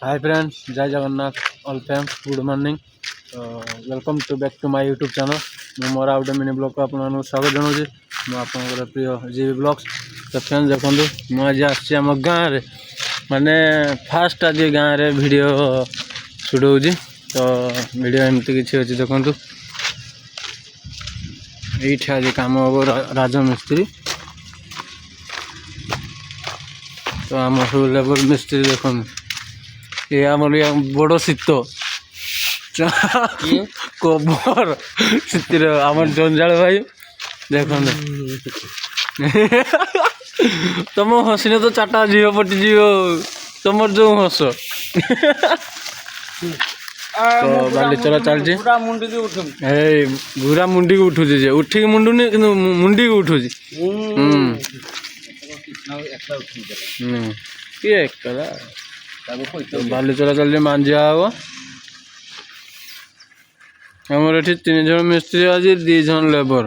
हाय friends, जय Jagannath all fam good morning. तो welcome to back to my YouTube channel. मैं मोर आउट मिनी ब्लॉग को आपको स्वागत जनाऊँ। मुझे प्रिय जीवी ब्लॉग्स। तो फ्रेंड्स देखो मुझे आम गाँव माने फास्ट आज गाँव में वीडियो शूट हो। तो वीडियो एमती किसी अच्छी देखु ये आज कम हम राजमिस्त्री। तो आम सब लेबर मिस्त्री देखो ये आमर बड़ शीत कबर शीत आम जंजाल भाई देख तुम हसने तो चार्टा झील पटिजी तुम जो हस तो बाली चला चलती घुरा मुंडी की उठू उठिक मुंडुनी कि मुंडी की उठू किए तो बाली चला चल मांझा हम आमर ये 3 जन मिस्त्री आज 2 जन लेबर।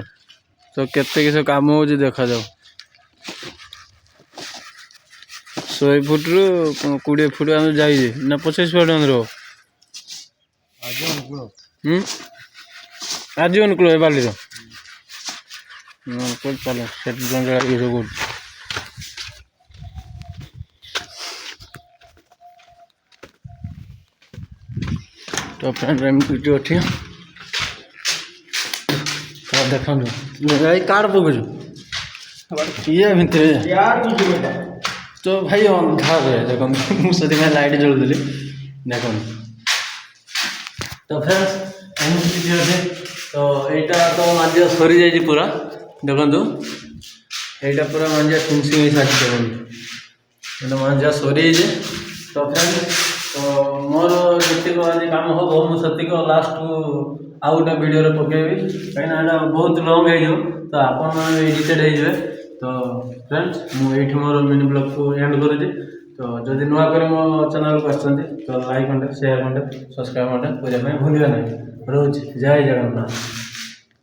तो केते किस काम हो देखा जाओ 100 फुट रु 20 फुट आम जाइए ना 25 फुट अंदर आज अनुकूल बाली चलो से जंगल तो फ्रेंड एमती अच्छी देखो कार पकड़ ये भितर तो भाई अंधार देखो मुझे लाइट जलुली देख। तो फ्रेंड्स एमती अच्छे तो यहाँ तो मांझा सरी जाइए पूरा देखु यहाँ पूरा मांझा फिनिशिंग सारी देखो मांझा सरी जाए। तो फ्रेंड्स तो मोर जी आज कम हम मुझे लास्ट आउ गोटे वीडियो पकेबी कहीं बहुत लंग हो तो आपण मैंने एडिटेड हो। तो फ्रेंड्स मुझे मोर मिनी ब्लॉग को एंड करुँच। तो जदि नुआ कर मो चैनल को आसते तो लाइक कंटे शेयर कंटे सब्सक्राइब कंटे करने भूलिए ना। रोज जय जगन्नाथ।